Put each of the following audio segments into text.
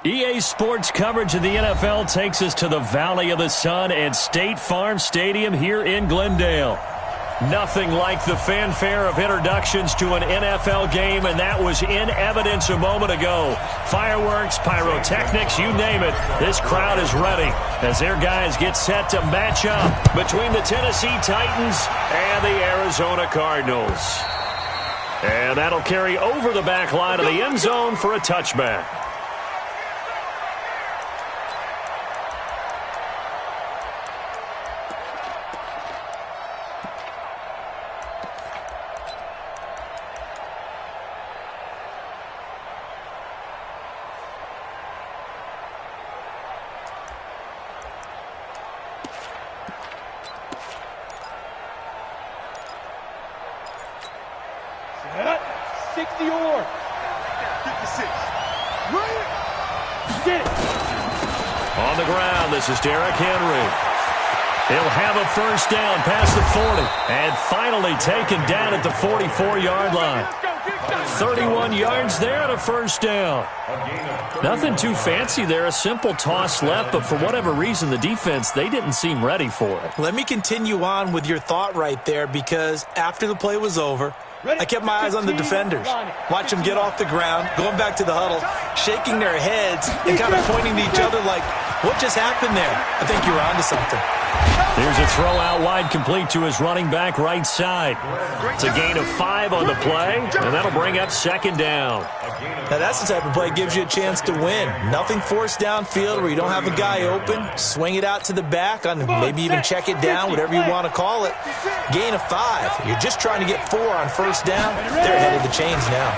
EA Sports coverage of the NFL takes us to the Valley of the Sun and State Farm Stadium here in Glendale. Nothing like the fanfare of introductions to an NFL game, and that was in evidence a moment ago. Fireworks, pyrotechnics, you name it. This crowd is ready as their guys get set to match up between the Tennessee Titans and the Arizona Cardinals. And that'll carry over the back line of the end zone for a touchback. On the ground, this is Derrick Henry. He'll have a first down past the 40 and finally taken down at the 44-yard line. 31 yards there and a first down. Nothing too fancy there, a simple toss left, but for whatever reason, the defense, they didn't seem ready for it. Let me continue on with your thought right there, because after the play was over, I kept my eyes on the defenders. Watch them get off the ground, going back to the huddle, shaking their heads and kind of pointing to each other like, what just happened there? I think you're onto something. There's a throw out wide complete to his running back right side. It's a gain of 5 on the play, and that'll bring up second down. Now that's the type of play that gives you a chance to win. Nothing forced downfield where you don't have a guy open. Swing it out to the back, on maybe even check it down, whatever you want to call it. Gain of 5. You're just trying to get 4 on first down. They're ahead of the chains now.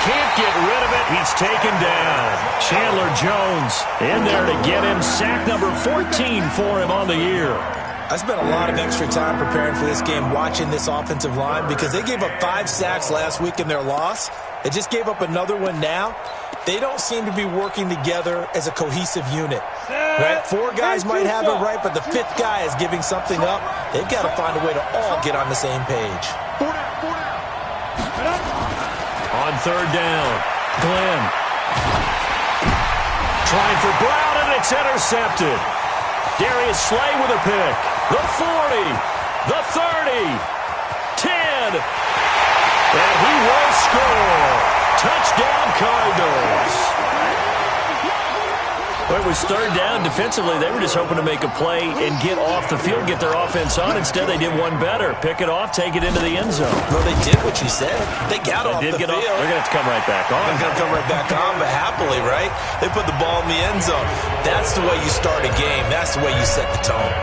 Can't get rid of it. He's taken down. Chandler Jones in there to get him. Sack number 14 for him on the year. I spent a lot of extra time preparing for this game, watching this offensive line, because they gave up 5 sacks last week in their loss. They just gave up another one now. They don't seem to be working together as a cohesive unit. Right? 4 guys might have it right, but the 5th guy is giving something up. They've got to find a way to all get on the same page. On third down, Glenn. Trying for Brown, and it's intercepted. Darius Slay with a pick. The 40, the 30, 10. And he will score. Touchdown, Cardinals. Well, it was third down. Defensively, they were just hoping to make a play and get off the field, get their offense on. Instead, they did one better. Pick it off, take it into the end zone. Well, they did what you said. They got off the field. They're going to have to come right back on. They're going to come right back on, but happily, right? They put the ball in the end zone. That's the way you start a game. That's the way you set the tone.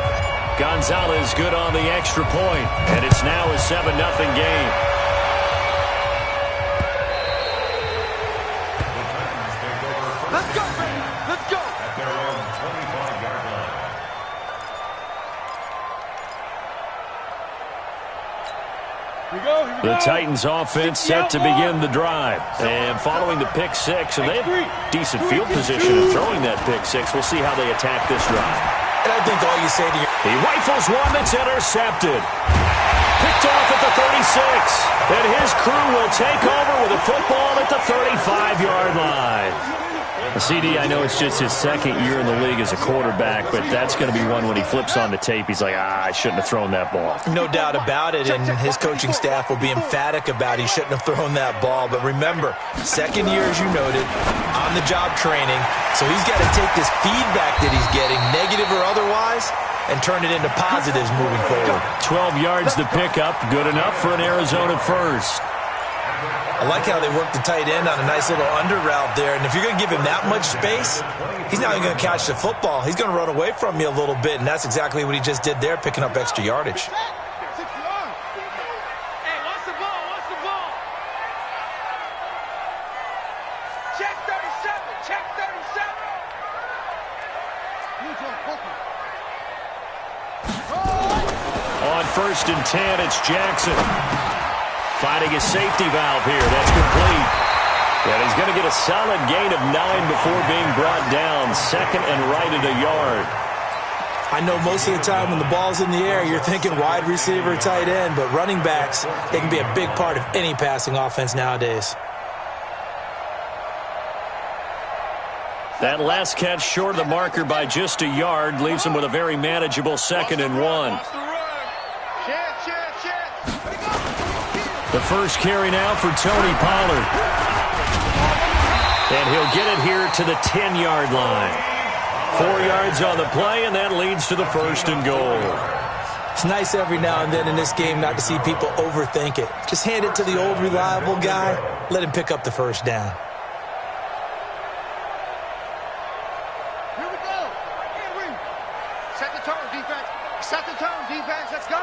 Gonzalez good on the extra point, and it's now a 7-0 game. Let's go, baby. Let's go. At their own 25-yard line. The Titans offense set to begin the drive. And following the pick 6, and they have decent field position in throwing that pick 6. We'll see how they attack this drive. And I think all you say to your... He rifles one that's intercepted. Picked off at the 36. And his crew will take over with a football at the 35-yard line. CD, I know it's just his second year in the league as a quarterback, but that's going to be one when he flips on the tape. He's like, I shouldn't have thrown that ball. No doubt about it, and his coaching staff will be emphatic about he shouldn't have thrown that ball. But remember, second year, as you noted, on-the-job training, so he's got to take this feedback that he's getting, negative or otherwise, and turn it into positives moving forward. 12 yards to pick up, good enough for an Arizona first. I like how they work the tight end on a nice little under route there. And if you're going to give him that much space, he's not even going to catch the football. He's going to run away from you a little bit, and that's exactly what he just did there, picking up extra yardage. Hey, what's the ball? What's the ball? Check 37. Check 37. On 1st and 10, it's Jackson. Finding a safety valve here. That's complete. And he's going to get a solid gain of 9 before being brought down. Second and right at a yard. I know most of the time when the ball's in the air, you're thinking wide receiver, tight end, but running backs, they can be a big part of any passing offense nowadays. That last catch short of the marker by just a yard leaves him with a very manageable 2nd and 1. The first carry now for Tony Pollard. And he'll get it here to the 10-yard line. 4 yards on the play, and that leads to the 1st and goal. It's nice every now and then in this game not to see people overthink it. Just hand it to the old reliable guy. Let him pick up the first down. Here we go. Set the tone, defense. Set the tone, defense. Let's go.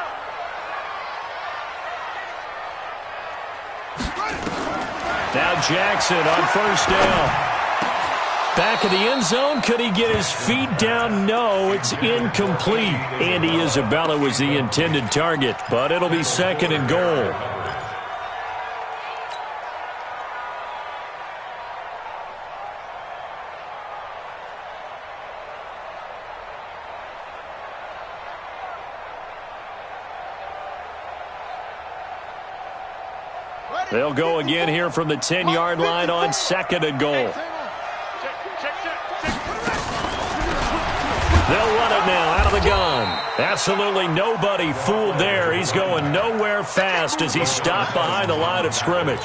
Now Jackson on 1st down. Back of the end zone. Could he get his feet down? No, it's incomplete. Andy Isabella was the intended target, but it'll be 2nd and goal. They'll go again here from the 10-yard line on 2nd and goal. They'll run it now out of the gun. Absolutely nobody fooled there. He's going nowhere fast as he's stopped behind the line of scrimmage.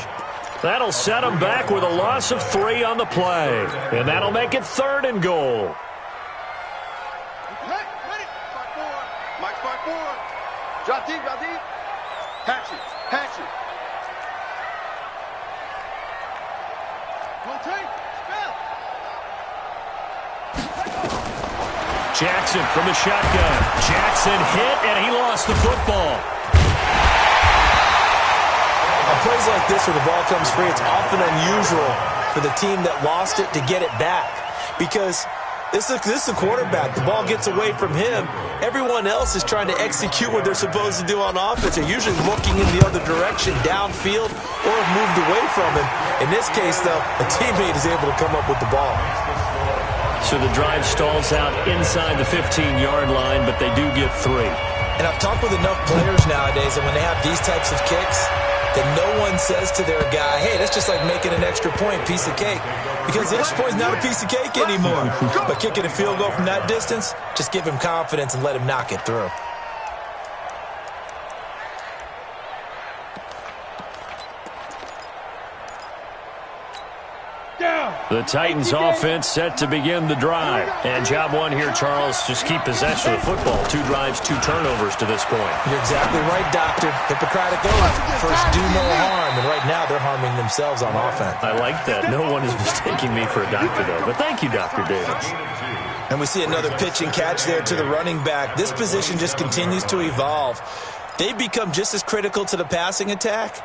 That'll set him back with a loss of 3 on the play. And that'll make it 3rd and goal. Mike, spot forward. Drop deep, drop deep. Patch it, patch it. Rotate, spell. Jackson from the shotgun. Jackson hit, and he lost the football. On plays like this where the ball comes free, it's often unusual for the team that lost it to get it back. Because this is the quarterback. The ball gets away from him. Everyone else is trying to execute what they're supposed to do on offense. They're usually looking in the other direction, downfield, or have moved away from him. In this case, though, a teammate is able to come up with the ball. So the drive stalls out inside the 15-yard line, but they do get 3. And I've talked with enough players nowadays, and when they have these types of kicks, that no one says to their guy, hey, that's just like making an extra point, piece of cake. Because the extra point is not a piece of cake anymore. But kicking a field goal from that distance, just give him confidence and let him knock it through. The Titans offense set to begin the drive. And job one here, Charles, just keep possession of the football. 2 drives, 2 turnovers to this point. You're exactly right, Doctor. Hippocratic oath. First, do no harm. And right now, they're harming themselves on offense. I like that. No one is mistaking me for a doctor, though. But thank you, Dr. Davis. And we see another pitch and catch there to the running back. This position just continues to evolve. They've become just as critical to the passing attack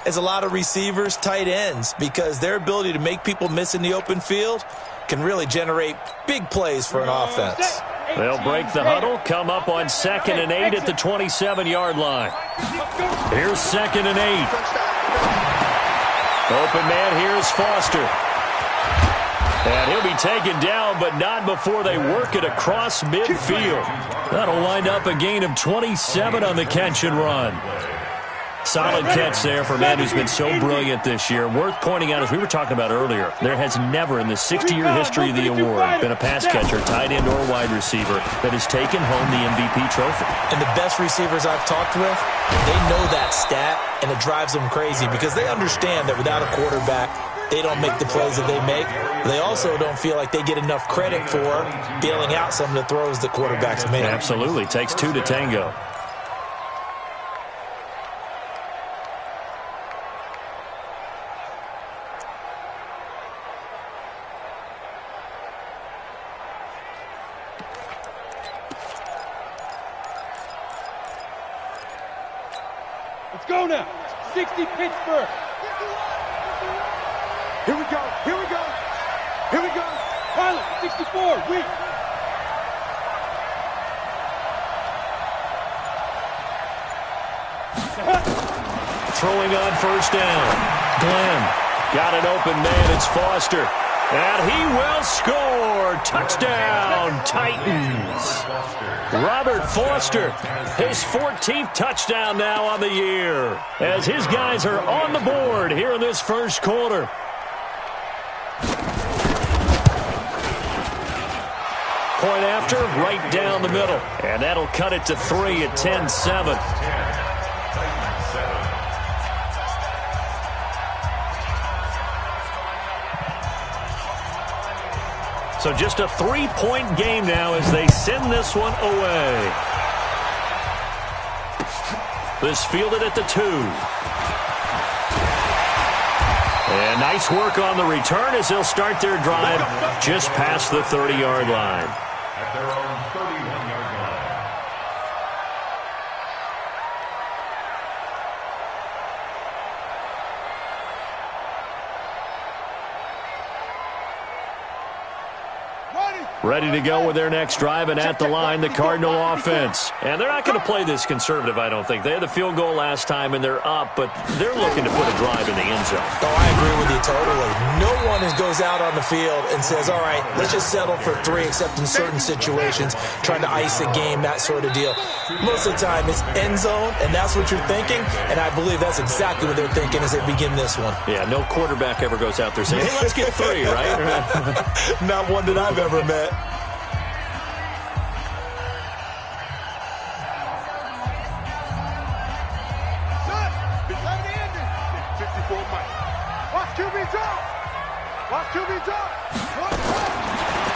as a lot of receivers, tight ends, because their ability to make people miss in the open field can really generate big plays for an offense. They'll break the huddle, come up on 2nd and 8 at the 27-yard line. Here's 2nd and 8. Open man here is Foster. And he'll be taken down, but not before they work it across midfield. That'll wind up a gain of 27 on the catch and run. Solid catch there for a man who's been so brilliant this year. Worth pointing out, as we were talking about earlier, there has never in the 60-year history of the award been a pass catcher, tight end, or wide receiver that has taken home the MVP trophy. And the best receivers I've talked with, they know that stat, and it drives them crazy because they understand that without a quarterback, they don't make the plays that they make. They also don't feel like they get enough credit for bailing out some of the throws the quarterbacks make. Absolutely. Takes 2 to tango. Let's go now. 60 Pittsburgh. Here we go. Here we go. Here we go. Pilot, 64. Weak. Throwing on 1st down. Glenn got an open man. It's Foster. And he will score. Touchdown, Titans. Robert Foster, his 14th touchdown now on the year, as his guys are on the board here in this first quarter. monster right down the middle. And that'll cut it to 3 at 10-7. So just a 3-point game now as they send this one away. This fielded at the 2. And nice work on the return as they'll start their drive just past the 30-yard line. At their own 31-yard line. Ready to go with their next drive, and at the line, the Cardinal offense. And they're not going to play this conservative, I don't think. They had the field goal last time, and they're up, but they're looking to put a drive in the end zone. Oh, I agree with you totally. No one goes out on the field and says, all right, let's just settle for 3, except in certain situations, trying to ice a game, that sort of deal. Most of the time, it's end zone, and that's what you're thinking, and I believe that's exactly what they're thinking as they begin this one. Yeah, no quarterback ever goes out there saying, hey, let's get 3, right? Not one that I've ever met.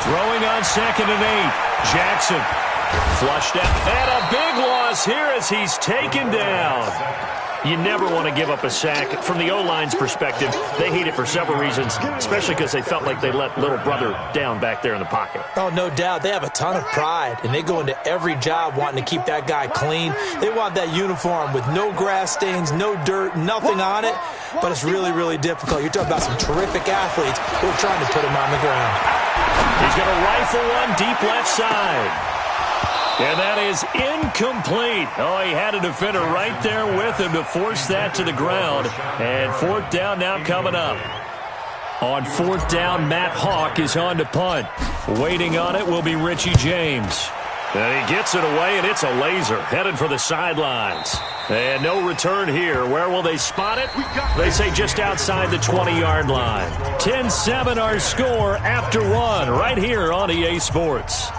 Throwing on 2nd and 8. Jackson flushed out. And a big loss here as he's taken down. You never want to give up a sack. From the O-line's perspective, they hate it for several reasons, especially because they felt like they let little brother down back there in the pocket. Oh, no doubt. They have a ton of pride, and they go into every job wanting to keep that guy clean. They want that uniform with no grass stains, no dirt, nothing on it, but it's really, really difficult. You're talking about some terrific athletes who are trying to put him on the ground. He's going to rifle one deep left side. And that is incomplete. Oh, he had a defender right there with him to force that to the ground. And 4th down now coming up. On 4th down, Matt Hawk is on to punt. Waiting on it will be Richie James. And he gets it away, and it's a laser headed for the sidelines. And no return here. Where will they spot it? They say just outside the 20-yard line. 10-7 our score after 1 right here on EA Sports.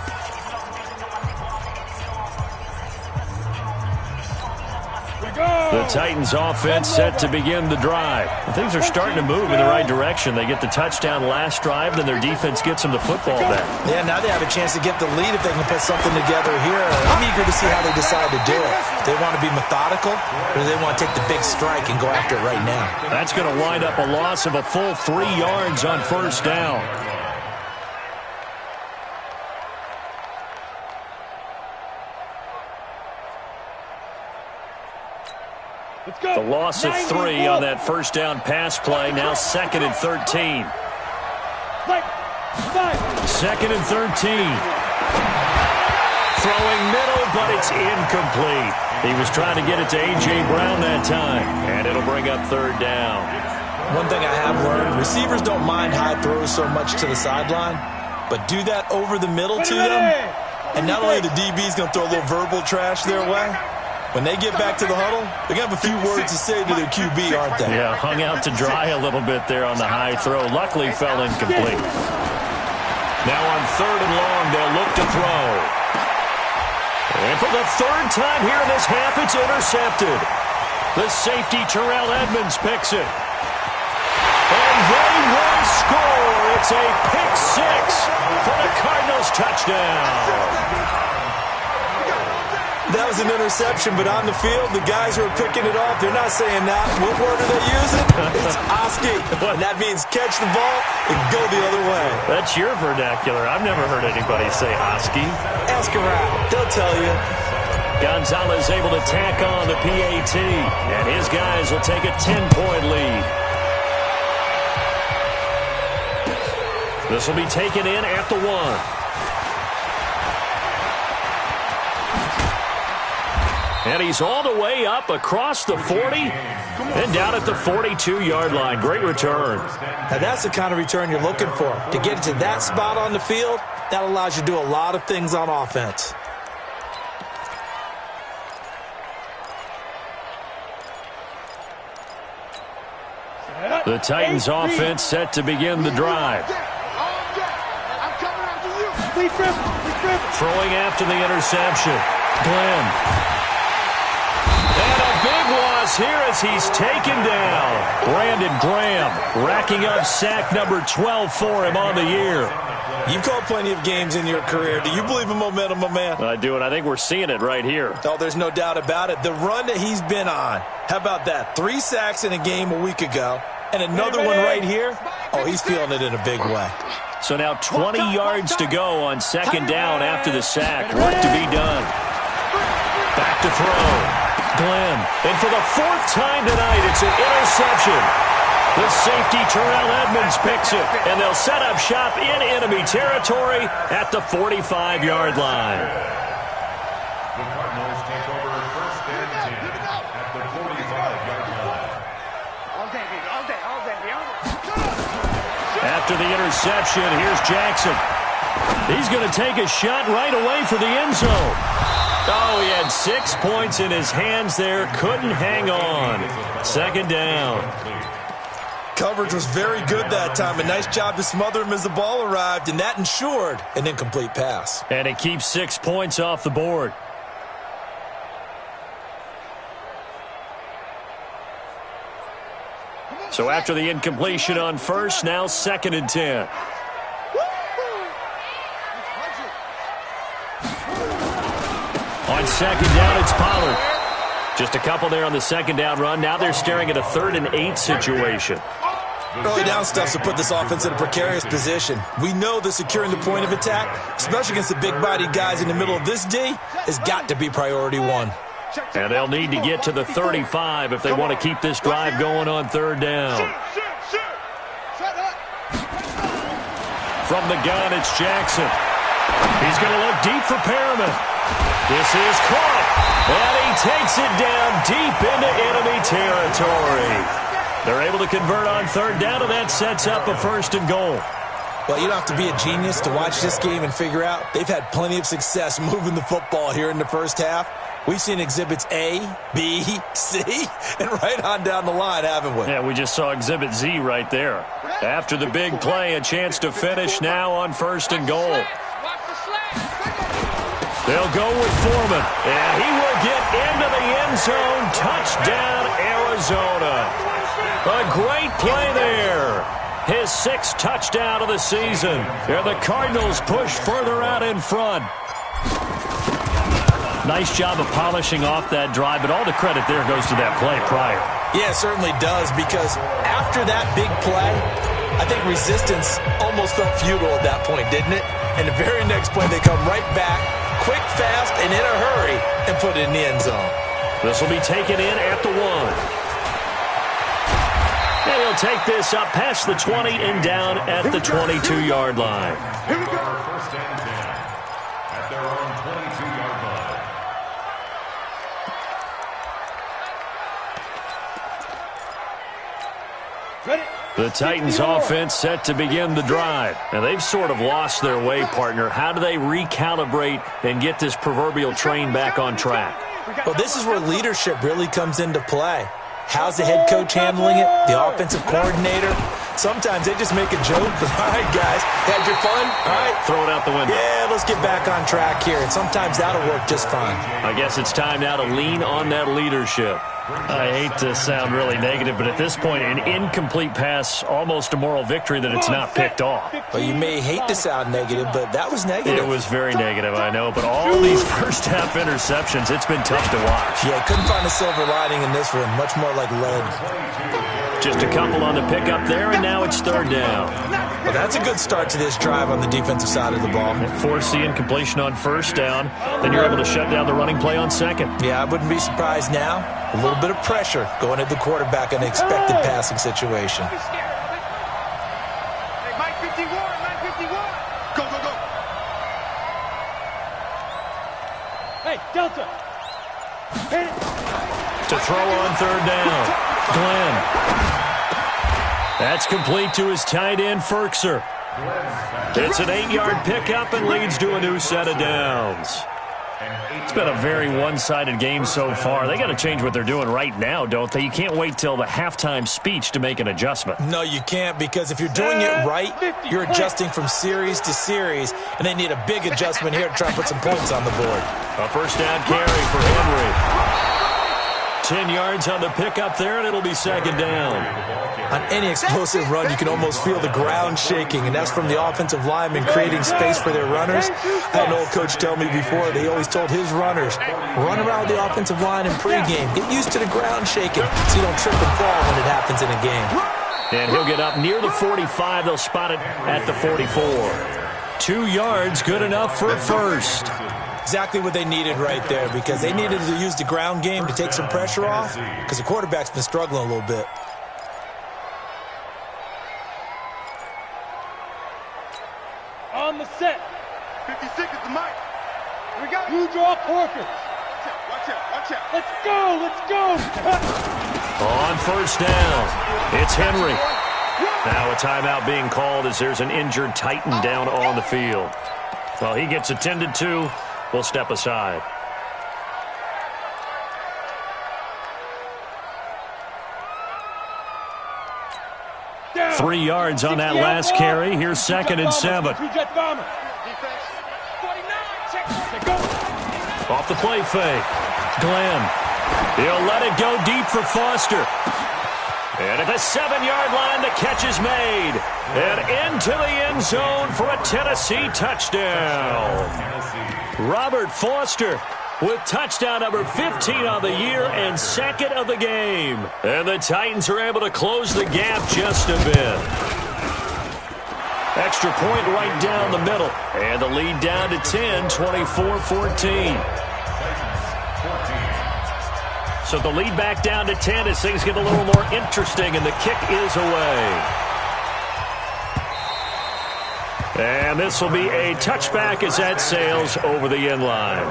The Titans offense set to begin the drive. Things are starting to move in the right direction. They get the touchdown last drive, then their defense gets them the football back. Yeah, now they have a chance to get the lead if they can put something together here. I'm eager to see how they decide to do it. Do they want to be methodical, or do they want to take the big strike and go after it right now? That's going to wind up a loss of a full 3 yards on 1st down. The loss of 3 on that 1st down pass play. Now 2nd and 13. 2nd and 13. Throwing middle, but it's incomplete. He was trying to get it to A.J. Brown that time. And it'll bring up 3rd down. One thing I have learned, receivers don't mind high throws so much to the sideline, but do that over the middle to them, and not only the DB's going to throw a little verbal trash their way, when they get back to the huddle, they're going to have a few words to say to their QB, aren't they? Yeah, hung out to dry a little bit there on the high throw. Luckily, fell incomplete. Now on 3rd and long, they'll look to throw. And for the 3rd time here in this half, it's intercepted. The safety, Terrell Edmonds, picks it. And they will score. It's a pick 6 for the Cardinals touchdown. That was an interception, but on the field, the guys who are picking it off, they're not saying that. What word are they using? It's Oski. And that means catch the ball and go the other way. That's your vernacular. I've never heard anybody say Oski. Ask around. They'll tell you. Gonzalez able to tack on the PAT, and his guys will take a 10-point lead. This will be taken in at the 1. And he's all the way up across the 40 and down at the 42-yard line. Great return. Now that's the kind of return you're looking for. To get to that spot on the field, that allows you to do a lot of things on offense. The Titans offense set to begin the drive. I'm coming after you. Throwing after the interception. Glenn. And a big loss here as he's taken down. Brandon Graham racking up sack number 12 for him on the year. You've called plenty of games in your career. Do you believe in momentum, my man? I do, and I think we're seeing it right here. Oh, there's no doubt about it. The run that he's been on. How about that? 3 sacks in a game a week ago, and another one right here. Oh, he's feeling it in a big way. So now 20 yards to go on second down after the sack. Work to be done. Back to throw. Glenn. And for the 4th time tonight, it's an interception. The safety, Terrell Edmonds, picks it. And they'll set up shop in enemy territory at the 45-yard line. The Cardinals take over first and 10 at the 45-yard line. All day, baby. All day. All day. After the interception, here's Jackson. He's going to take a shot right away for the end zone. Oh, he had 6 points in his hands there. Couldn't hang on. Second down. Coverage was very good that time. A nice job to smother him as the ball arrived, and that ensured an incomplete pass. And it keeps 6 points off the board. So after the incompletion on first, now 2nd and 10. On second down, it's Pollard. Just a couple there on the second down run. Now they're staring at a 3rd and 8 situation. Early down stuff to put this offense in a precarious position. We know that securing the point of attack, especially against the big-bodied guys in the middle of this D, has got to be priority 1. And they'll need to get to the 35 if they want to keep this drive going on 3rd down. From the gun, it's Jackson. He's going to look deep for Perriman. This is caught, and he takes it down deep into enemy territory. They're able to convert on 3rd down, and that sets up a 1st and goal. Well, you don't have to be a genius to watch this game and figure out they've had plenty of success moving the football here in the first half. We've seen exhibits A, B, C, and right on down the line, haven't we? Yeah, we just saw exhibit Z right there. After the big play, a chance to finish now on 1st and goal. They'll go with Foreman, and he will get into the end zone. Touchdown, Arizona. A great play there. His 6th touchdown of the season. And the Cardinals push further out in front. Nice job of polishing off that drive, but all the credit there goes to that play prior. Yeah, it certainly does, because after that big play, I think resistance almost felt futile at that point, didn't it? And the very next play, they come right back, quick, fast, and in a hurry, and put it in the end zone. This will be taken in at the 1. And he'll take this up past the 20 and down at the 22-yard line. Here we go. First and 10 at their own 22-yard line. The Titans offense set to begin the drive. And they've sort of lost their way, partner. How do they recalibrate and get this proverbial train back on track? Well, this is where leadership really comes into play. How's the head coach handling it? The offensive coordinator? Sometimes they just make a joke. All right, guys, had your fun? All right. Throw it out the window. Yeah, let's get back on track here. And sometimes that'll work just fine. I guess it's time now to lean on that leadership. I hate to sound really negative, but at this point, an incomplete pass, almost a moral victory that it's not picked off. Well, you may hate to sound negative, but that was negative. It was very negative, I know. But all these first-half interceptions, it's been tough to watch. Yeah, couldn't find a silver lining in this one. Much more like lead. Just a couple on the pickup there, and now it's 3rd down. Well, that's a good start to this drive on the defensive side of the ball. Force the incompletion on 1st down. Then you're able to shut down the running play on 2nd. Yeah, I wouldn't be surprised now. A little bit of pressure going at the quarterback in an expected passing situation. Hey, Mike 51, Mike 51. Go, go, go. Hey, Delta. Hit it. To throw on 3rd down. Glenn. That's complete to his tight end, Ferkser. It's an 8-yard pickup and leads to a new set of downs. It's been a very one-sided game so far. They got to change what they're doing right now, don't they? You can't wait till the halftime speech to make an adjustment. No, you can't, because if you're doing it right, you're adjusting from series to series, and they need a big adjustment here to try and put some points on the board. A first down carry for Henry. 10 yards on the pickup there, and it'll be second down. On any explosive run, you can almost feel the ground shaking, and that's from the offensive linemen creating space for their runners. I had an old coach tell me before, they always told his runners, run around the offensive line in pregame. Get used to the ground shaking so you don't trip and fall when it happens in a game. And he'll get up near the 45. They'll spot it at the 44. 2 yards, good enough for a first. Exactly what they needed right there, because they needed to use the ground game to take some pressure off, because the quarterback's been struggling a little bit. On the set. 56 is the mic. Here we go. You draw Corker. Watch out, watch out. Let's go, let's go. On first down, it's Henry. Now a timeout being called as there's an injured Titan down on the field. Well, he gets attended to. We'll step aside. Down. 3 yards on that last carry. Here's second and 7. Off the play fake. Glenn. He'll let it go deep for Foster. And at the 7-yard line, the catch is made. And into the end zone for a Tennessee touchdown. Robert Foster with touchdown number 15 on the year and second of the game. And the Titans are able to close the gap just a bit. Extra point right down the middle. And the lead down to 10, 24-14. So the lead back down to 10 as things get a little more interesting, and the kick is away. And this will be a touchback as that sails over the end line.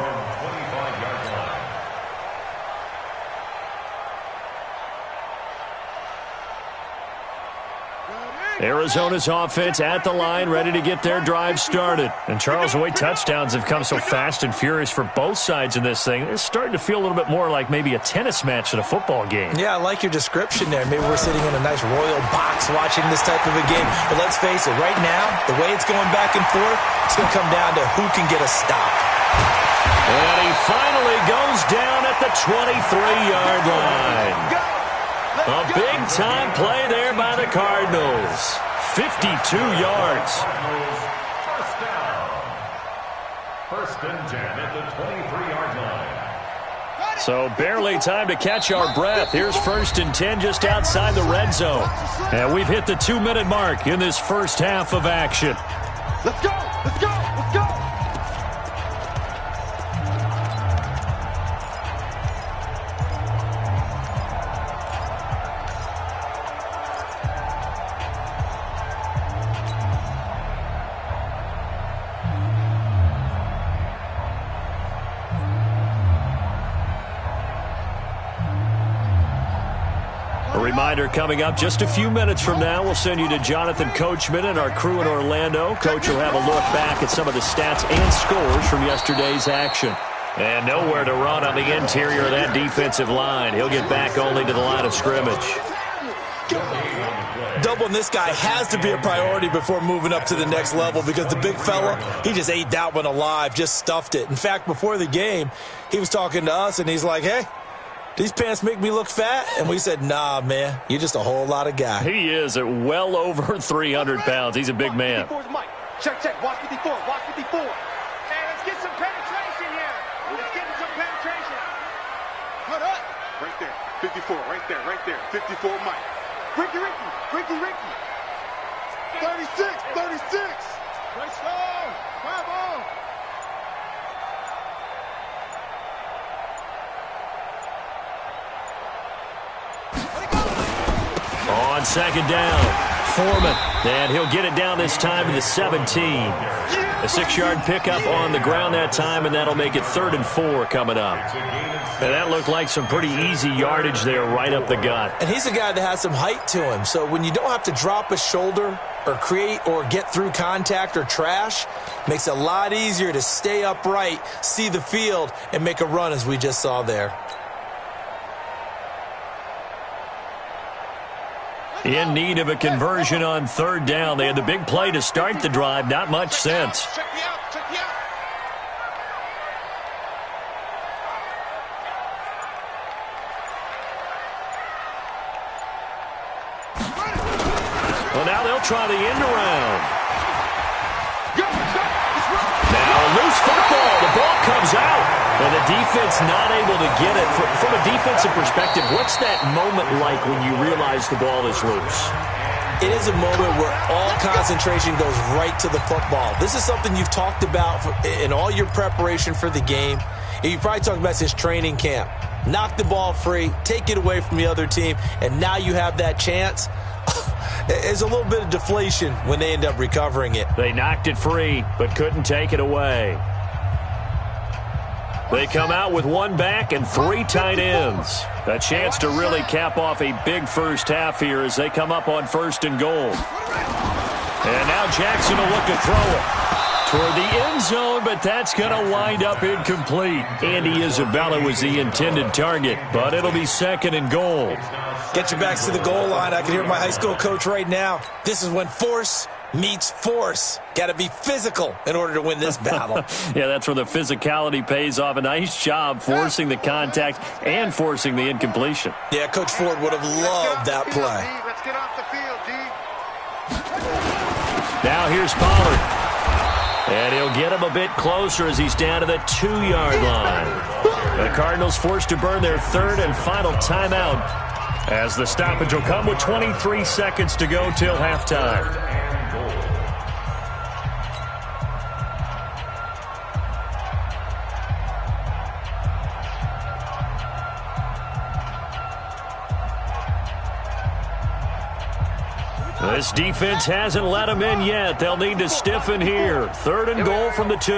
Arizona's offense at the line, ready to get their drive started. And Charles, the way touchdowns have come so fast and furious for both sides in this thing, it's starting to feel a little bit more like maybe a tennis match than a football game. Yeah, I like your description there. Maybe we're sitting in a nice royal box watching this type of a game. But let's face it, right now, the way it's going back and forth, it's going to come down to who can get a stop. And he finally goes down at the 23-yard line. A big-time play there by the Cardinals. 52 yards. First down. First and 10 at the 23-yard line. So barely time to catch our breath. Here's first and 10 just outside the red zone. And we've hit the 2-minute mark in this first half of action. Let's go, let's go, let's go. Reminder coming up just a few minutes from now, we'll send you to Jonathan Coachman and our crew in Orlando. Coach will have a look back at some of the stats and scores from yesterday's action. And nowhere to run on the interior of that defensive line. He'll get back only to the line of scrimmage. Doubling this guy has to be a priority before moving up to the next level, because the big fella, he just ate that one alive, just stuffed it. In fact, before the game, he was talking to us, and he's like, hey, these pants make me look fat? And we said, nah, man, you're just a whole lot of guy. He is at well over 300 pounds. He's a big man. Check, check, watch 54, watch 54. Hey, let's get some penetration here. Let's get some penetration. Cut up. Right there, 54, right there, 54, Mike. Ricky. 36. Right slow. Bravo. On second down, Foreman, and he'll get it down this time to the 17. A 6-yard pickup on the ground that time, and that'll make it 3rd and 4 coming up. And that looked like some pretty easy yardage there right up the gut. And he's a guy that has some height to him, so when you don't have to drop a shoulder or create or get through contact or trash, makes it a lot easier to stay upright, see the field, and make a run as we just saw there. In need of a conversion on third down. They had the big play to start the drive. Not much sense. Check me out. Check me out. Well, now they'll try the end around. Now a loose football. The ball comes out. And the defense not able to get it. From a defensive perspective, what's that moment like when you realize the ball is loose? It is a moment where all concentration goes right to the football. This is something you've talked about in all your preparation for the game. And you probably talked about since training camp. Knock the ball free, take it away from the other team, and now you have that chance. There's a little bit of deflation when they end up recovering it. They knocked it free, but couldn't take it away. They come out with one back and three tight ends. A chance to really cap off a big first half here as they come up on first and goal. And now Jackson will look to throw it toward the end zone, but that's going to wind up incomplete. Andy Isabella was the intended target, but it'll be second and goal. Get your backs to the goal line. I can hear my high school coach right now. This is when force meets force. Got to be physical in order to win this battle. Yeah, that's where the physicality pays off. A nice job forcing the contact and forcing the incompletion. Yeah, Coach Ford would have loved that play. Let's get off the field, D. Now here's Pollard. And he'll get him a bit closer as he's down to the 2-yard line. The Cardinals forced to burn their third and final timeout as the stoppage will come with 23 seconds to go till halftime. This defense hasn't let them in yet. They'll need to stiffen here. Third and goal from the 2.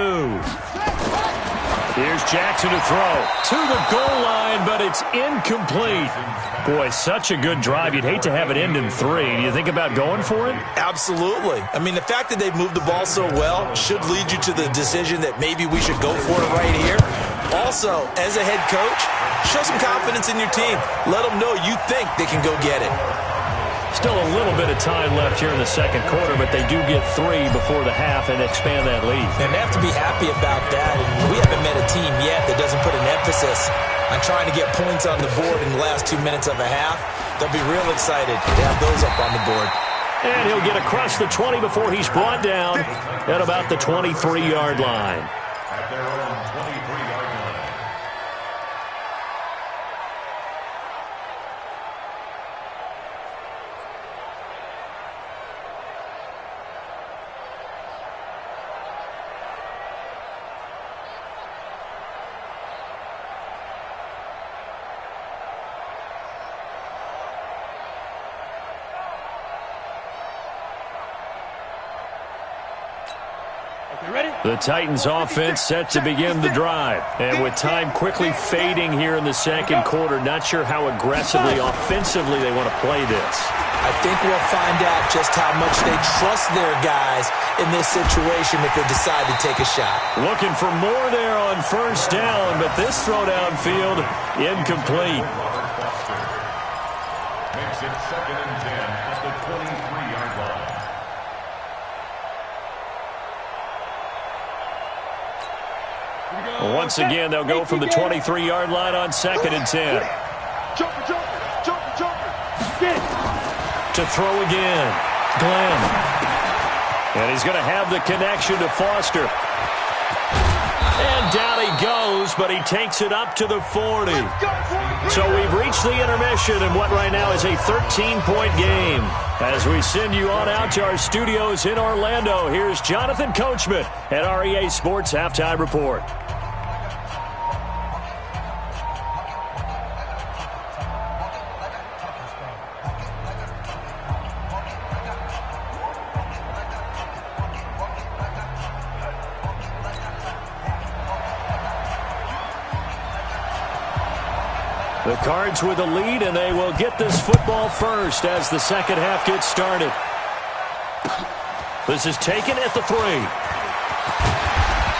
Here's Jackson to throw. To the goal line, but it's incomplete. Boy, such a good drive. You'd hate to have it end in 3. Do you think about going for it? Absolutely. I mean, the fact that they've moved the ball so well should lead you to the decision that maybe we should go for it right here. Also, as a head coach, show some confidence in your team. Let them know you think they can go get it. Still a little bit of time left here in the second quarter, but they do get 3 before the half and expand that lead. And they have to be happy about that. And we haven't met a team yet that doesn't put an emphasis on trying to get points on the board in the last 2 minutes of a half. They'll be real excited to have those up on the board. And he'll get across the 20 before he's brought down at about the 23-yard line. At their own 23-yard line. The Titans offense set to begin the drive. And with time quickly fading here in the second quarter, not sure how aggressively, offensively they want to play this. I think we'll find out just how much they trust their guys in this situation if they decide to take a shot. Looking for more there on first down, but this throw downfield incomplete. Makes it 2nd and 10 at the 23-yard line. Once again, they'll go from the 23-yard line on 2nd and 10. Jumper, jumper, jumper, jumper. To throw again, Glenn. And he's going to have the connection to Foster. And down he goes, but he takes it up to the 40. So we've reached the intermission in what right now is a 13-point game. As we send you on out to our studios in Orlando, here's Jonathan Coachman at REA Sports Halftime Report. The Cards with a lead, and they will get this football first as the second half gets started. This is taken at the 3.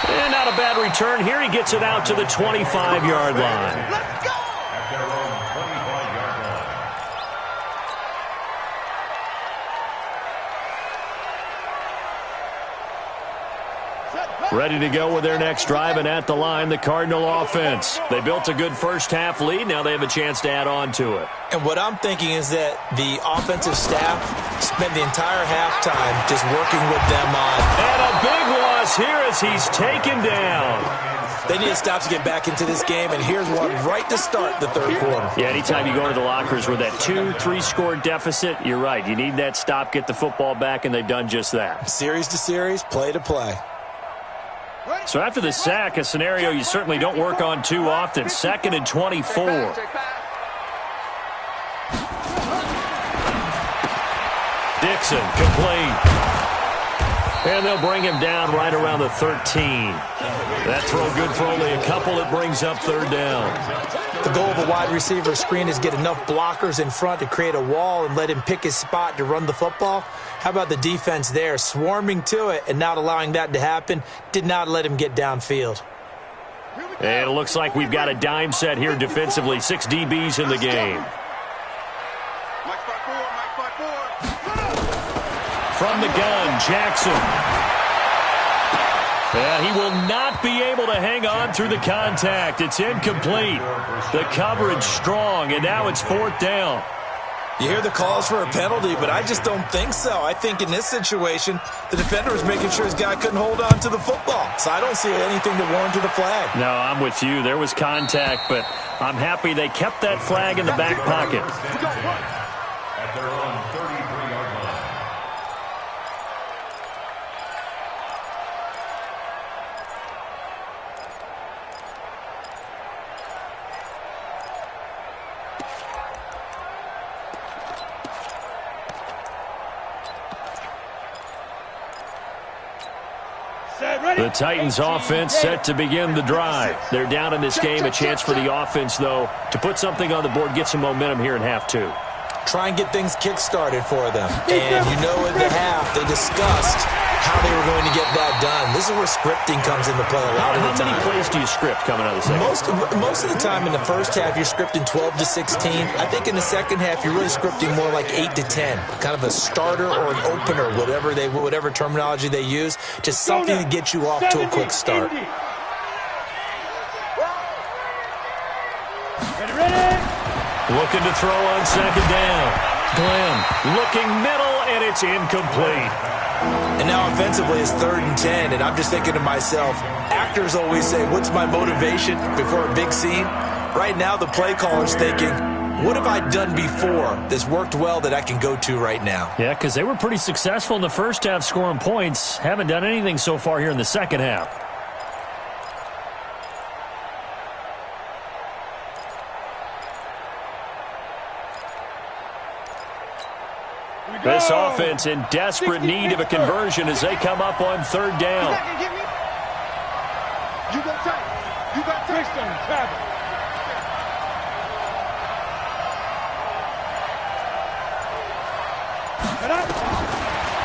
And not a bad return here. He gets it out to the 25-yard line. Let's go! At their own 25-yard line. Ready to go with their next drive, and at the line, the Cardinal offense. They built a good first-half lead. Now they have a chance to add on to it. And what I'm thinking is that the offensive staff spent the entire halftime just working with them on. And a big loss here as he's taken down. They need to stop to get back into this game, and here's one right to start the third quarter. Yeah, anytime you go into the lockers with that 2-3-score deficit, you're right. You need that stop, get the football back, and they've done just that. Series to series, play to play. So after the sack, a scenario you certainly don't work on too often. 2nd and 24. Dixon, complete. And they'll bring him down right around the 13. That throw good for only a couple. It brings up third down. The goal of a wide receiver screen is get enough blockers in front to create a wall and let him pick his spot to run the football. How about the defense there, swarming to it and not allowing that to happen? Did not let him get downfield. And it looks like we've got a dime set here defensively. 6 DBs in the game. Mike 5-4. From the gun, Jackson. And he will not be able to hang on through the contact. It's incomplete. The coverage strong, and now it's 4th down. You hear the calls for a penalty, but I just don't think so. I think in this situation, the defender was making sure his guy couldn't hold on to the football. So I don't see anything to warrant the flag. No, I'm with you. There was contact, but I'm happy they kept that flag in the back pocket. At their own 33-yard line. The Titans offense set to begin the drive. They're down in this game. A chance for the offense, though, to put something on the board, get some momentum here in half 2. Try and get things kick-started for them. And you know in the half, they discussed how they were going to get that done. This is where scripting comes into play a lot of the time. How many plays do you script coming out of the second? Most of the time in the first half, you're scripting 12 to 16. I think in the second half, you're really scripting more like 8 to 10. Kind of a starter or an opener, whatever terminology they use. Just something to get you off to a quick start. Looking to throw on 2nd down. Glenn looking middle, and it's incomplete. And now offensively it's 3rd and 10, and I'm just thinking to myself, actors always say, what's my motivation before a big scene? Right now the play caller's thinking, what have I done before that's worked well that I can go to right now? Yeah, because they were pretty successful in the first half scoring points. Haven't done anything so far here in the second half. This offense in desperate need of a conversion as they come up on 3rd down. You go tight. You got tight.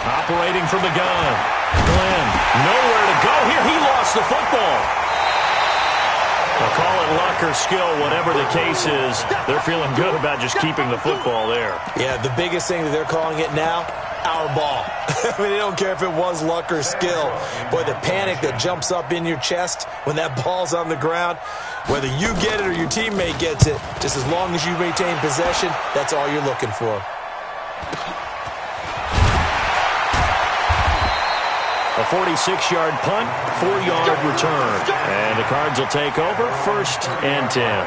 Operating from the gun. Glenn, nowhere to go here. He lost the football. They'll call it luck or skill, whatever the case is. They're feeling good about just keeping the football there. Yeah, the biggest thing that they're calling it now, our ball. I mean, they don't care if it was luck or skill. Boy, the panic that jumps up in your chest when that ball's on the ground, whether you get it or your teammate gets it, just as long as you maintain possession, that's all you're looking for. A 46-yard punt, 4-yard return. And the Cards will take over 1st and 10.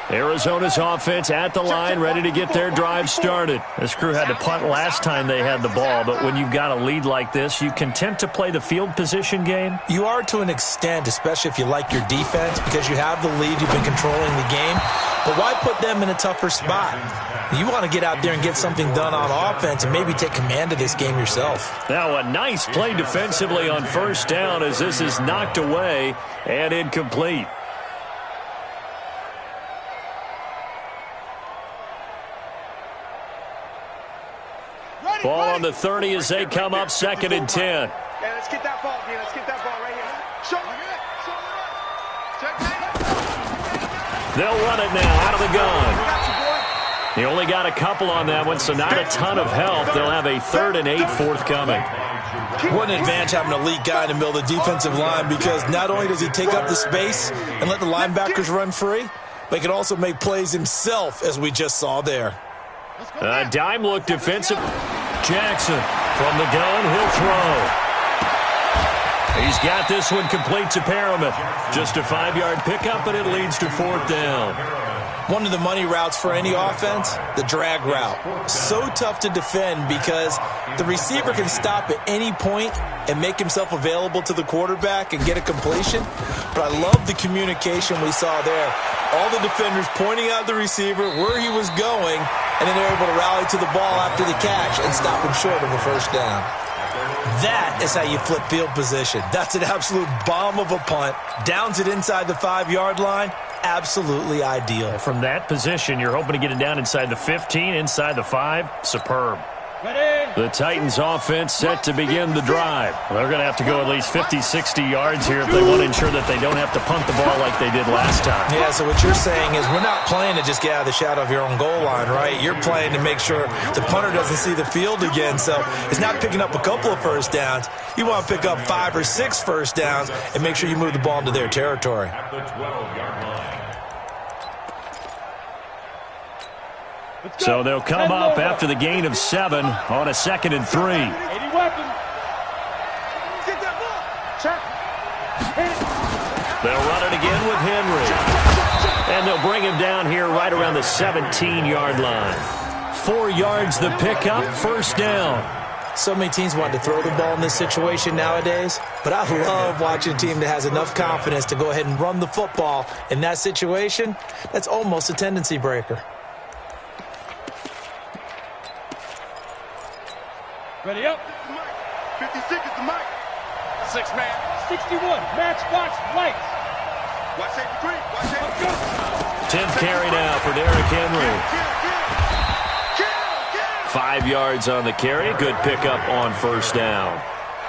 Arizona's offense at the line, ready to get their drive started. This crew had to punt last time they had the ball, but when you've got a lead like this, you content to play the field position game? You are to an extent, especially if you like your defense, because you have the lead, you've been controlling the game. But why put them in a tougher spot? You want to get out there and get something done on offense and maybe take command of this game yourself. Now a nice play defensively on 1st down as this is knocked away and incomplete. on the 30 as they come up 2nd and 10. Yeah, let's get that ball, Dean. Let's get that ball right here. Show me. They'll run it now out of the gun. He only got a couple on that one, so not a ton of help. They'll have a 3rd and 8 forthcoming. What an advantage having an elite guy in the middle of the defensive line, because not only does he take up the space and let the linebackers run free, but he can also make plays himself, as we just saw there. A dime look defensive. Jackson from the gun, he'll throw. He's got this one complete to Perriman. Just a 5-yard pickup, and it leads to 4th down. One of the money routes for any offense, the drag route. So tough to defend because the receiver can stop at any point and make himself available to the quarterback and get a completion. But I love the communication we saw there. All the defenders pointing out the receiver, where he was going, and then they're able to rally to the ball after the catch and stop him short of a 1st down. That is how you flip field position. That's an absolute bomb of a punt. Downs it inside the 5-yard line. Absolutely ideal. From that position, you're hoping to get it down inside the 15, inside the 5. Superb. Ready? The Titans offense set to begin the drive. They're going to have to go at least 50, 60 yards here if they want to ensure that they don't have to punt the ball like they did last time. Yeah, so what you're saying is we're not playing to just get out of the shadow of your own goal line, right? You're playing to make sure the punter doesn't see the field again. So it's not picking up a couple of 1st downs. You want to pick up 5 or 6 1st downs and make sure you move the ball into their territory. At the 12-yard line. So they'll come up after the gain of 7 on a 2nd and 3. 80 weapons. Get that ball. Check. They'll run it again with Henry. And they'll bring him down here right around the 17-yard line. 4 yards the pickup, 1st down. So many teams want to throw the ball in this situation nowadays, but I love watching a team that has enough confidence to go ahead and run the football. In that situation, that's almost a tendency breaker. Ready up. 56 is the mic. 6 man. 61. Matchbox lights. Watch safety 3. Watch safety 2. 10th carry now for Derrick Henry. Kill. 5 yards on the carry. Good pickup on 1st down.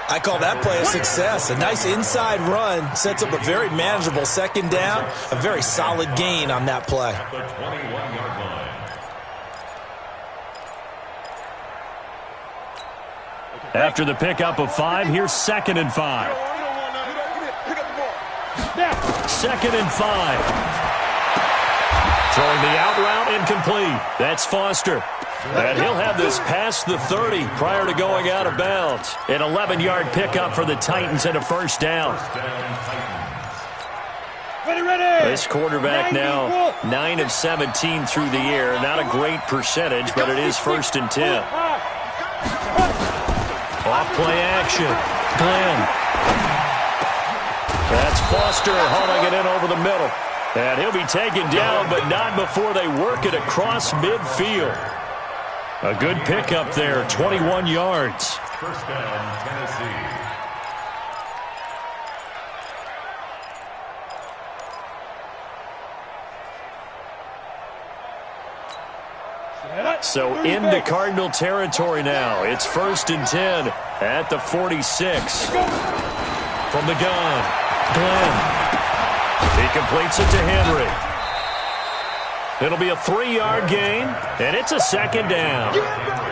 I call that play a success. A nice inside run sets up a very manageable 2nd down. A very solid gain on that play. At the 21-yard line. After the pickup of 5, here's 2nd and 5. Pick up the ball. 2nd and 5. Throwing the out route incomplete. That's Foster. And he'll have this past the 30 prior to going out of bounds. An 11-yard pickup for the Titans and a 1st down. Ready. This quarterback now 9 of 17 through the air. Not a great percentage, but it is 1st and 10. Off play action. Glenn. That's Foster hauling it in over the middle. And he'll be taken down, but not before they work it across midfield. A good pickup there, 21 yards. 1st down, Tennessee. So into Cardinal territory now. It's 1st and 10 at the 46. From the gun, Glenn. He completes it to Henry. It'll be a 3-yard gain, and it's a 2nd down.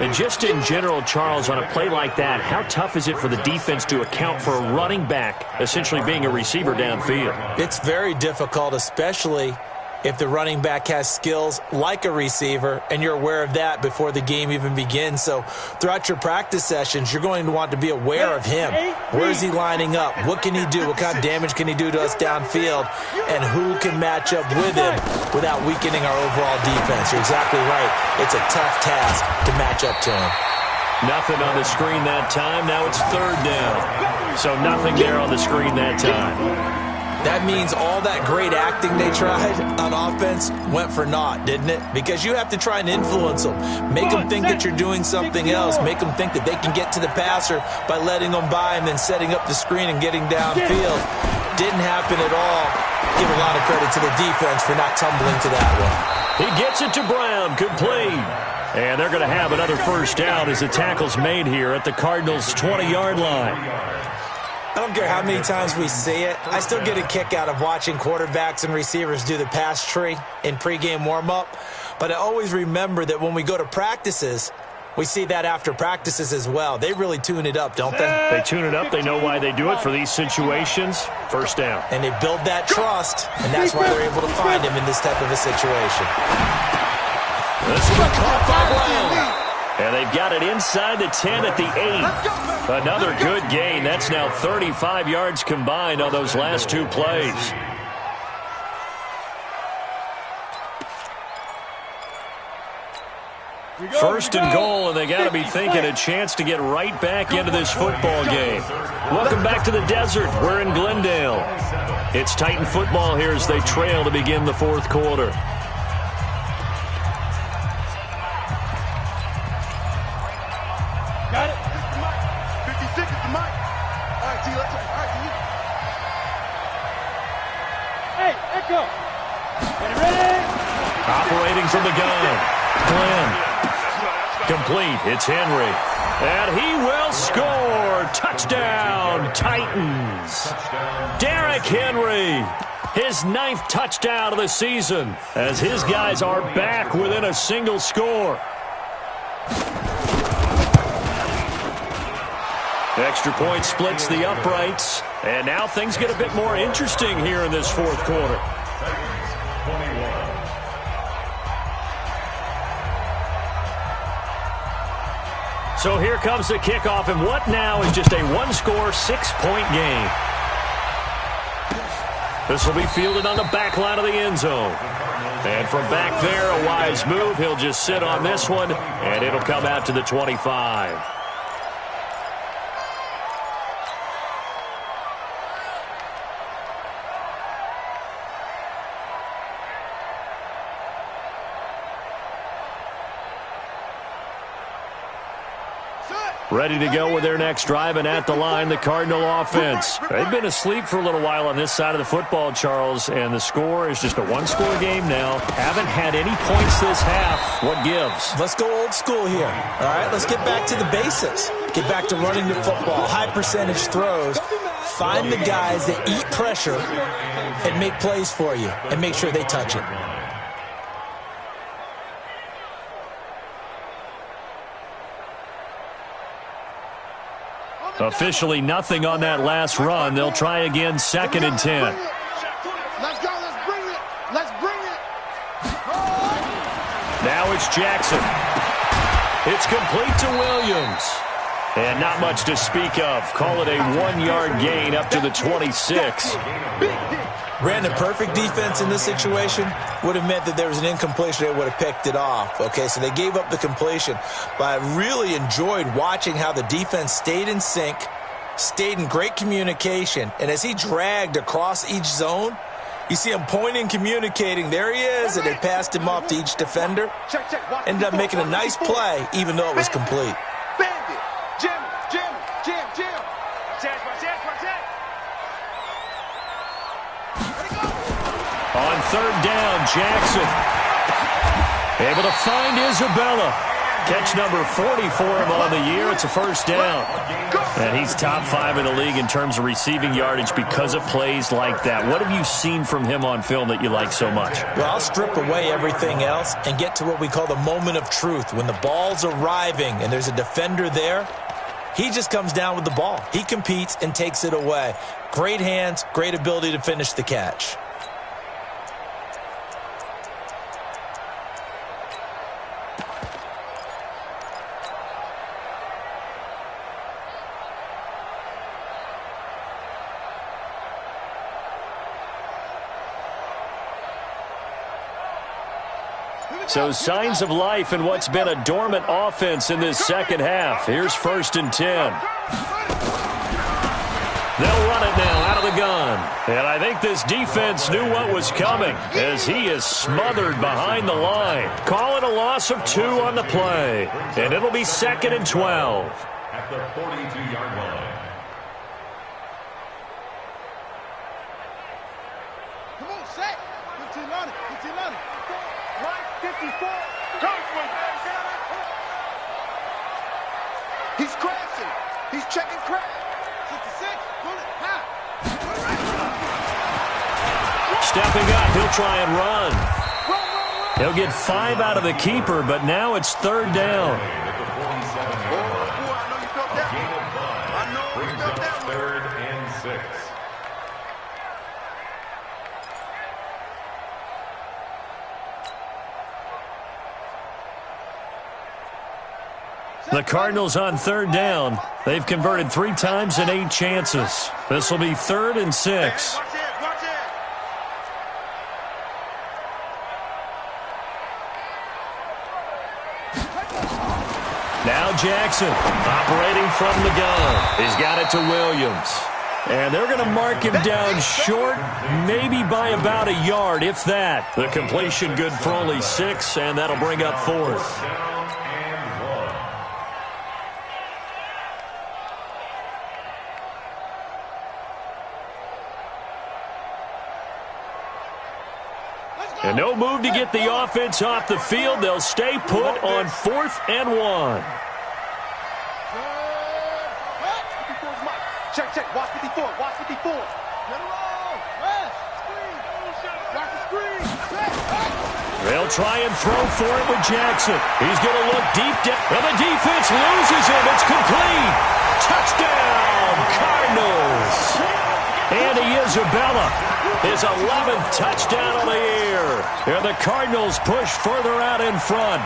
And just in general, Charles, on a play like that, how tough is it for the defense to account for a running back essentially being a receiver downfield? It's very difficult, especially if the running back has skills like a receiver, and you're aware of that before the game even begins. So throughout your practice sessions, you're going to want to be aware of him. Where is he lining up? What can he do? What kind of damage can he do to us downfield? And who can match up with him without weakening our overall defense? You're exactly right. It's a tough task to match up to him. Nothing on the screen that time. Now it's 3rd down. So nothing there on the screen that time. That means all that great acting they tried on offense went for naught, didn't it? Because you have to try and influence them. Make them think that you're doing something else. Make them think that they can get to the passer by letting them by and then setting up the screen and getting downfield. Didn't happen at all. Give a lot of credit to the defense for not tumbling to that one. He gets it to Brown, complete. And they're going to have another first down as the tackle's made here at the Cardinals' 20-yard line. I don't care how many times we see it. I still get a kick out of watching quarterbacks and receivers do the pass tree in pregame warm-up. But I always remember that when we go to practices, we see that after practices as well. They really tune it up, don't they? They tune it up. They know why they do it for these situations. First down. And they build that trust, and that's why they're able to find him in this type of a situation. This will be caught by Brown. And they've got it inside the 10 at the 8. Another good gain. That's now 35 yards combined on those last two plays. First and goal, and they got to be thinking a chance to get right back into this football game. Welcome back to the desert. We're in Glendale. It's Titan football here as they trail to begin the fourth quarter. Got it. 56 is the mic. All right, T, let's go. All right, T. Hey, Echo. Ready? Operating from the gun. Glenn. Complete. It's Henry. And he will score. Touchdown, Titans. Derrick Henry. His 9th touchdown of the season as his guys are back within a single score. Extra point splits the uprights. And now things get a bit more interesting here in this fourth quarter. So here comes the kickoff, and what now is just a one-score, 6-point game. This will be fielded on the back line of the end zone. And from back there, a wise move. He'll just sit on this one, and it'll come out to the 25. Ready to go with their next drive, and at the line, the Cardinal offense. They've been asleep for a little while on this side of the football, Charles, and the score is just a one-score game now. Haven't had any points this half. What gives? Let's go old school here. All right, let's get back to the basics. Get back to running the football, high percentage throws. Find the guys that eat pressure and make plays for you and make sure they touch it. Officially nothing on that last run. They'll try again, 2nd and 10. Let's go. Let's bring it. Let's bring it. Now it's Jackson. It's complete to Williams. And not much to speak of. Call it a 1-yard gain up to the 26. Ran the perfect defense in this situation. Would have meant that there was an incompletion. They would have picked it off. Okay, so they gave up the completion. But I really enjoyed watching how the defense stayed in sync, stayed in great communication. And as he dragged across each zone, you see him pointing, communicating. There he is, and they passed him off to each defender. Ended up making a nice play, even though it was complete. Bandit. Jim. On 3rd down, Jackson. Able to find Isabella. Catch number 40 for him on the year. It's a first down. And he's top 5 in the league in terms of receiving yardage because of plays like that. What have you seen from him on film that you like so much? Well, I'll strip away everything else and get to what we call the moment of truth. When the ball's arriving and there's a defender there, he just comes down with the ball. He competes and takes it away. Great hands, great ability to finish the catch. So signs of life in what's been a dormant offense in this second half. Here's 1st and 10. They'll run it now out of the gun. And I think this defense knew what was coming as he is smothered behind the line. Call it a loss of 2 on the play. And it'll be 2nd and 12. At the 42-yard line. Come on, Shaq. 15 on it. 54. Go for it. He's checking crack. 66. Pull it. High. Stepping up, he'll try and run. He'll get 5 out of the keeper, but now it's third down. Brings up 3rd and 6. The Cardinals on third down. They've converted 3 times in 8 chances. This will be 3rd and 6. Now Jackson operating from the gun. He's got it to Williams. And they're going to mark him down short, maybe by about a yard, if that. The completion good for only 6, and that'll bring up 4th. And no move to get the offense off the field. They'll stay put on 4th and 1. Check, check. Watch 54. Watch 54. Get around. Rest. Screen. Watch the screen. They'll try and throw for it with Jackson. He's going to look deep down. And the defense loses him. It's complete. Touchdown, Cardinals. Andy Isabella, his 11th touchdown of the year. And the Cardinals push further out in front.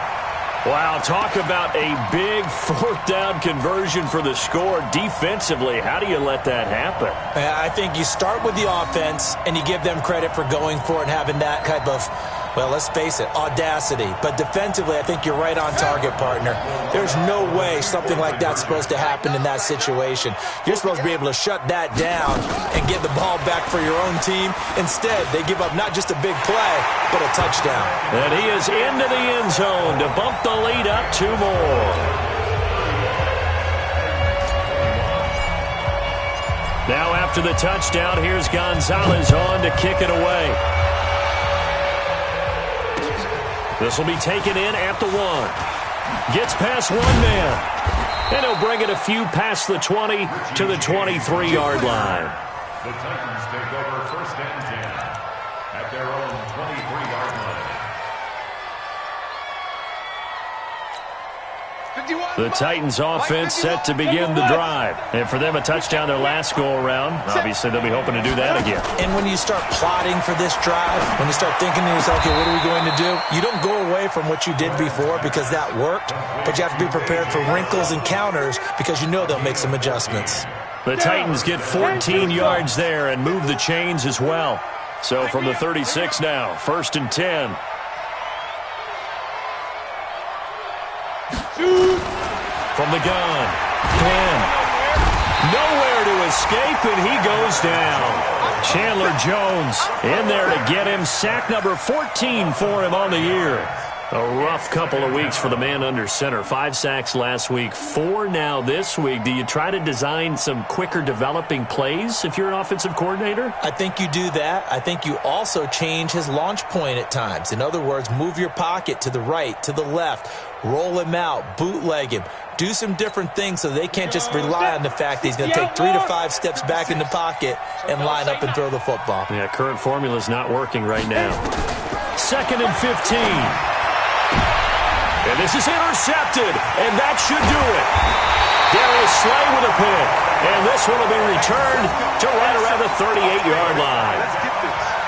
Wow, talk about a big 4th down conversion for the score. Defensively, how do you let that happen? I think you start with the offense, and you give them credit for going for it and having that type of, well, let's face it, audacity. But defensively, I think you're right on target, partner. There's no way something like that's supposed to happen in that situation. You're supposed to be able to shut that down and get the ball back for your own team. Instead, they give up not just a big play, but a touchdown. And he is into the end zone to bump the lead up 2 more. Now after the touchdown, here's Gonzalez on to kick it away. This will be taken in at the 1. Gets past 1 man. And he'll bring it a few past the 20 to the 23-yard line. The Titans take over 1st and 10 at their own 23-yard line. The Titans offense set to begin the drive. And for them, a touchdown their last go-around. Obviously, they'll be hoping to do that again. And when you start plotting for this drive, when you start thinking to yourself, okay, what are we going to do? You don't go away from what you did before because that worked, but you have to be prepared for wrinkles and counters because you know they'll make some adjustments. The Titans get 14 yards there and move the chains as well. So from the 36 now, 1st and 10. From the gun. Glenn. Nowhere to escape, and he goes down. Chandler Jones in there to get him. Sack number 14 for him on the year. A rough couple of weeks for the man under center. 5 sacks last week, 4 now this week. Do you try to design some quicker developing plays if you're an offensive coordinator? I think you do that. I think you also change his launch point at times. In other words, move your pocket to the right, to the left, roll him out, bootleg him. Do some different things so they can't just rely on the fact that he's going to take 3 to 5 steps back in the pocket and line up and throw the football. Yeah, current formula is not working right now. 2nd and 15. And this is intercepted, and that should do it. Darius Slay with a pick, and this one will be returned to right around the 38-yard line.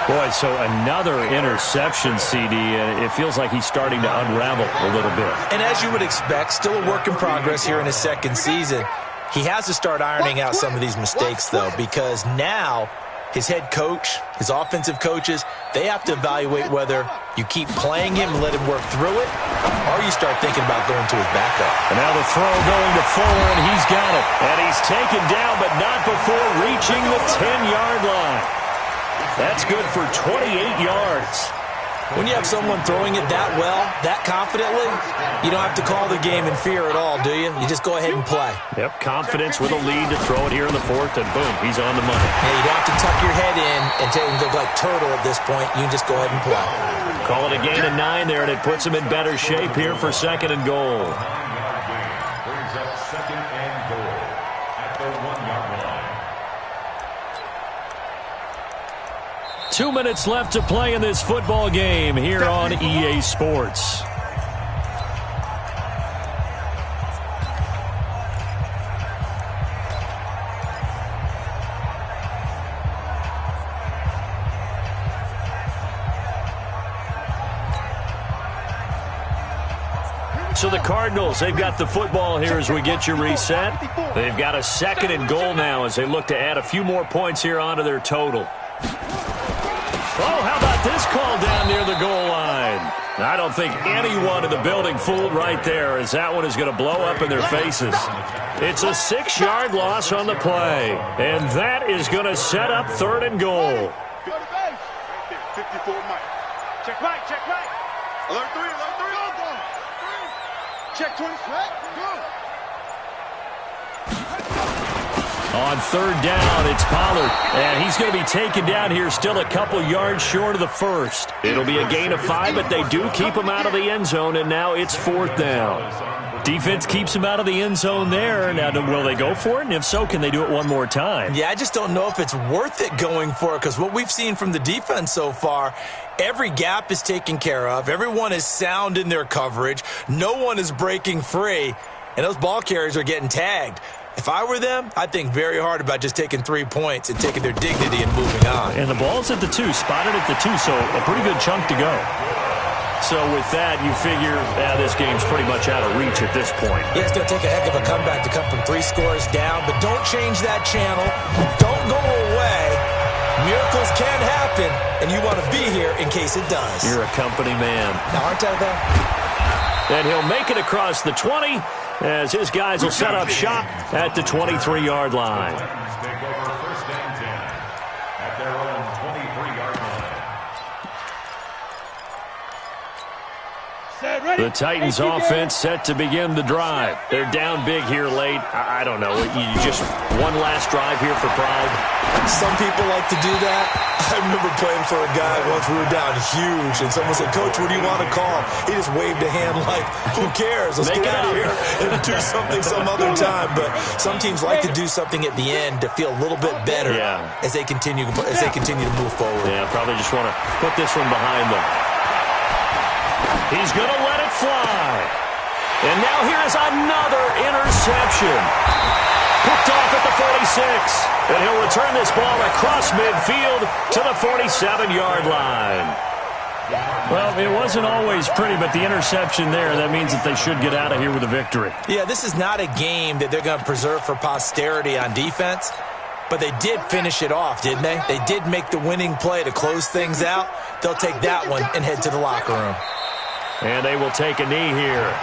Boy, so another interception, CD. It feels like he's starting to unravel a little bit. And as you would expect, still a work in progress here in his 2nd season. He has to start ironing out some of these mistakes, though, because now his head coach, his offensive coaches, they have to evaluate whether you keep playing him and let him work through it, or you start thinking about going to his backup. And now the throw going to Fuller, and he's got it. And he's taken down, but not before reaching the 10-yard line. That's good for 28 yards. When you have someone throwing it that well, that confidently, you don't have to call the game in fear at all, do you? You just go ahead and play. Yep, confidence with a lead to throw it here in the 4th, and boom, he's on the money. Yeah, you don't have to tuck your head in and go like turtle at this point. You can just go ahead and play. Call it a gain of 9 there, and it puts him in better shape here for 2nd and goal. Brings up 2nd and goal. 2 minutes left to play in this football game here on EA Sports. So the Cardinals, they've got the football here as we get you reset. They've got a 2nd and goal now as they look to add a few more points here onto their total. Oh, how about this call down near the goal line? I don't think anyone in the building fooled right there, as that one is going to blow up in their faces. It's a 6-yard loss on the play, and that is going to set up 3rd and goal. 54 Mike. Check right, check right. Alert 3, alert 3. Check 20. Go. On 3rd down, it's Pollard, and he's going to be taken down here still a couple yards short of the 1st. It'll be a gain of 5, but they do keep him out of the end zone, and now it's 4th down. Defense keeps him out of the end zone there. Now, will they go for it? And if so, can they do it one more time? Yeah, I just don't know if it's worth it going for it, because what we've seen from the defense so far, every gap is taken care of. Everyone is sound in their coverage. No one is breaking free, and those ball carriers are getting tagged. If I were them, I'd think very hard about just taking 3 points and taking their dignity and moving on. And the ball's at the 2, spotted at the 2, so a pretty good chunk to go. So with that, you figure this game's pretty much out of reach at this point. Yeah, it's going to take a heck of a comeback to come from 3 scores down, but don't change that channel. Don't go away. Miracles can happen, and you want to be here in case it does. You're a company man. Now, aren't I, though? And he'll make it across the 20 as his guys will set up shop at the 23-yard line. Take over 1st and 10 at their own 23-yard line. The Titans offense set to begin the drive. They're down big here late. I don't know. You just one last drive here for pride. Some people like to do that. I remember playing for a guy once. We were down huge, and someone said, "Coach, what do you want to call?" He just waved a hand like, "Who cares? Let's get out of here and do something some other time." But some teams like to do something at the end to feel a little bit better as they continue to move forward. Yeah, probably just want to put this one behind them. He's going to let it fly. And now here is another interception. Picked off at the 46. And he'll return this ball across midfield to the 47-yard line. Well, it wasn't always pretty, but the interception there, that means that they should get out of here with a victory. Yeah, this is not a game that they're going to preserve for posterity on defense. But they did finish it off, didn't they? They did make the winning play to close things out. They'll take that one and head to the locker room. And they will take a knee here.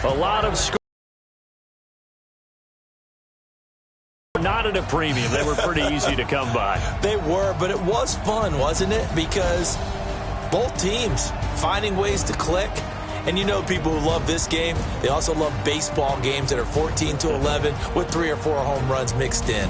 A lot of score. Not at a premium. They were pretty easy to come by. They were, but it was fun, wasn't it? Because both teams finding ways to click. And you know people who love this game, they also love baseball games that are 14-11 with 3 or 4 home runs mixed in.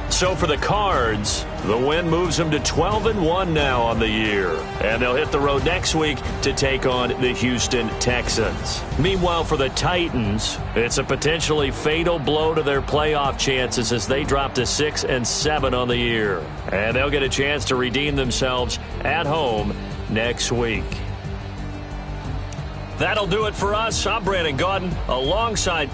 So for the Cards, the win moves them to 12-1 now on the year. And they'll hit the road next week to take on the Houston Texans. Meanwhile, for the Titans, it's a potentially fatal blow to their playoff chances as they drop to 6-7 on the year. And they'll get a chance to redeem themselves at home next week. That'll do it for us. I'm Brandon Gaudin alongside